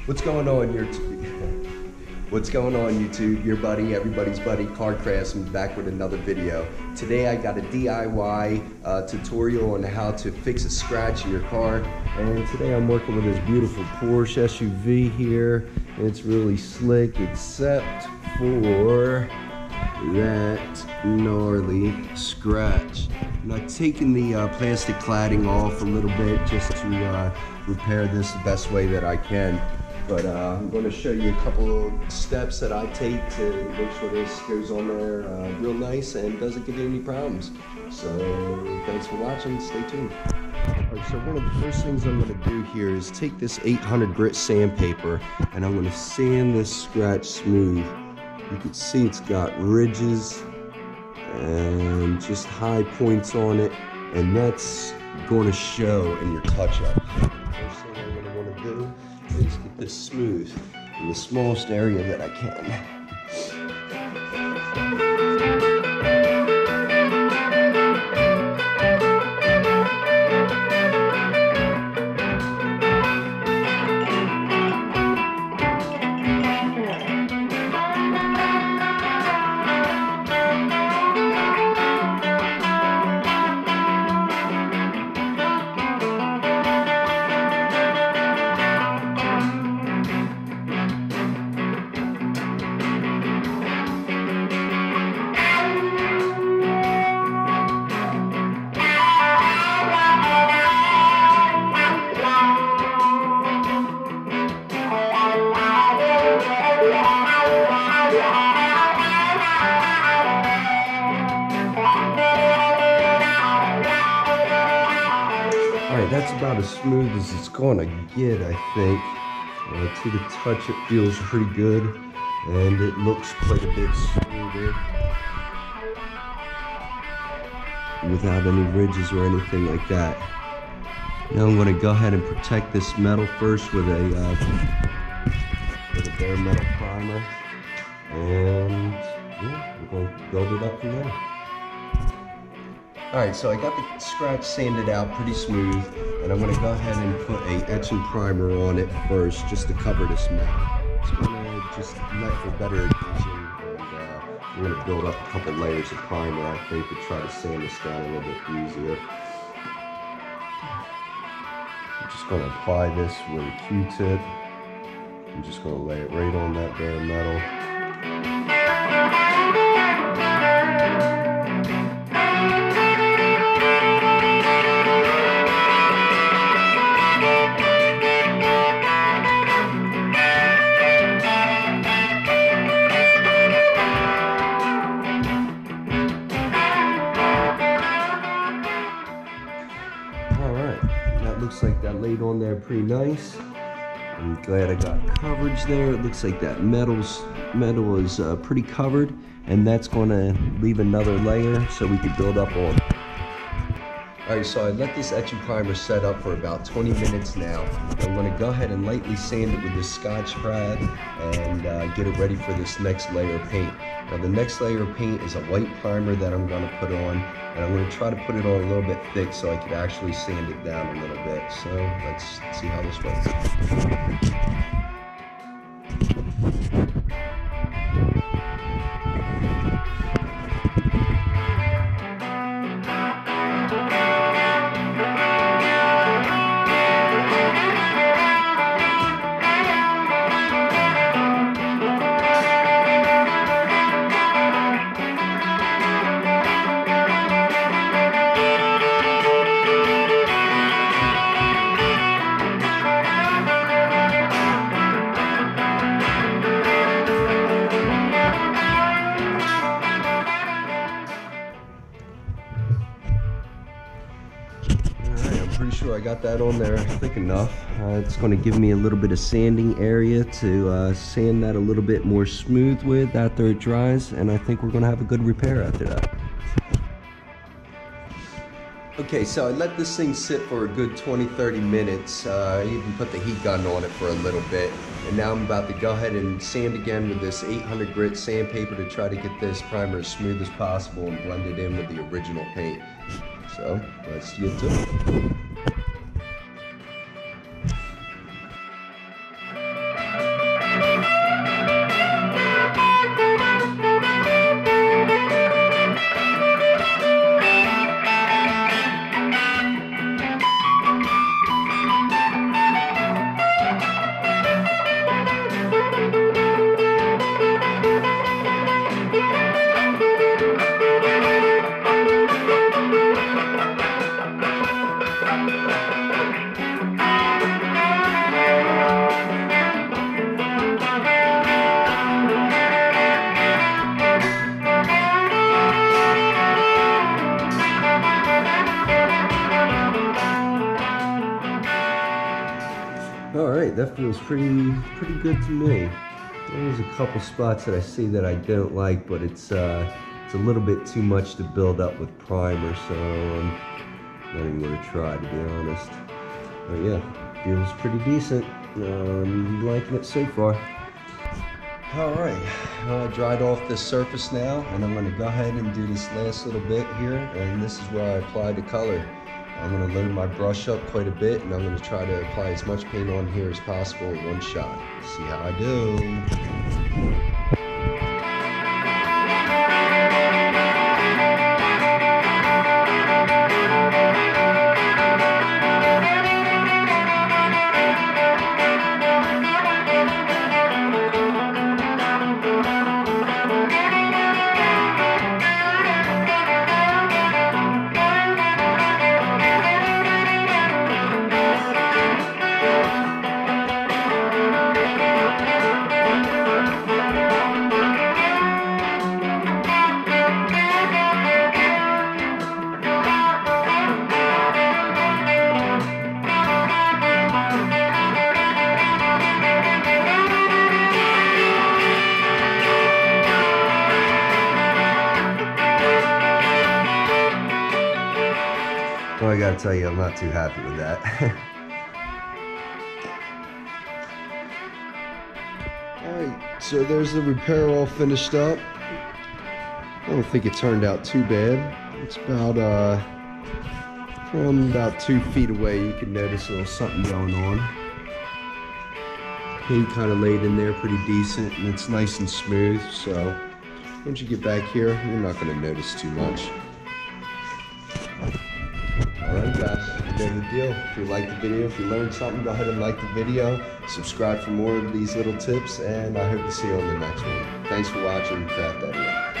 What's going on What's going on YouTube? Your buddy, everybody's buddy, KarKraftsman, back with another video. Today I got a DIY tutorial on how to fix a scratch in your car. And today I'm working with this beautiful Porsche SUV here. It's really slick except for that gnarly scratch. And I've taken the plastic cladding off a little bit just to repair this the best way that I can. But I'm going to show you a couple of steps that I take to make sure this goes on there real nice and doesn't give you any problems. So thanks for watching, stay tuned. Alright, so one of the first things I'm going to do here is take this 800 grit sandpaper and I'm going to sand this scratch smooth. You can see it's got ridges and just high points on it, and that's going to show in your touch-up. First thing I'm going to want to do is get this smooth in the smallest area that I can. Alright, that's about as smooth as it's going to get, I think. To the touch, it feels pretty good, and it looks quite a bit smoother without any ridges or anything like that. Now I'm going to go ahead and protect this metal first with a bare metal primer, and yeah, we're going to build it up from there. Alright, so I got the scratch sanded out pretty smooth, and I'm going to go ahead and put a etching primer on it first, just to cover this metal. It's going to just let for better adhesion, and I'm going to build up a couple layers of primer, I think, to try to sand this down a little bit easier. I'm just going to apply this with a Q-tip. I'm just going to lay it right on that bare metal. Looks like that laid on there pretty nice. I'm glad I got coverage there. It looks like that metal is pretty covered, and that's going to leave another layer so we can build up on. Alright, so I let this etching primer set up for about 20 minutes now. I'm going to go ahead and lightly sand it with this Scotch pad and get it ready for this next layer of paint. Now the next layer of paint is a white primer that I'm going to put on, and I'm going to try to put it on a little bit thick so I could actually sand it down a little bit. So let's see how this works. Pretty sure I got that on there thick enough. It's going to give me a little bit of sanding area to sand that a little bit more smooth with after it dries, and I think we're going to have a good repair after that. Okay, so I let this thing sit for a good 20-30 minutes. I even put the heat gun on it for a little bit, and now I'm about to go ahead and sand again with this 800 grit sandpaper to try to get this primer as smooth as possible and blend it in with the original paint. So let's get to it. that feels pretty good to me. There's a couple spots that I see that I don't like, but it's a little bit too much to build up with primer, so I'm not even gonna try, to be honest. But yeah, feels pretty decent. I'm liking it so far. All right, I dried off this surface now, and I'm gonna go ahead and do this last little bit here, and this is where I apply the color. I'm gonna load my brush up quite a bit, and I'm gonna try to apply as much paint on here as possible in one shot. See how I do. Well, I gotta tell you, I'm not too happy with that. Alright, so there's the repair all finished up. I don't think it turned out too bad. It's about, from about 2 feet away, you can notice a little something going on. Paint kind of laid in there pretty decent, and it's nice and smooth, so once you get back here, you're not gonna notice too much. Alright guys, you know the deal. If you liked the video, if you learned something, go ahead and like the video. Subscribe for more of these little tips, and I hope to see you on the next one. Thanks for watching. Craft Daddy.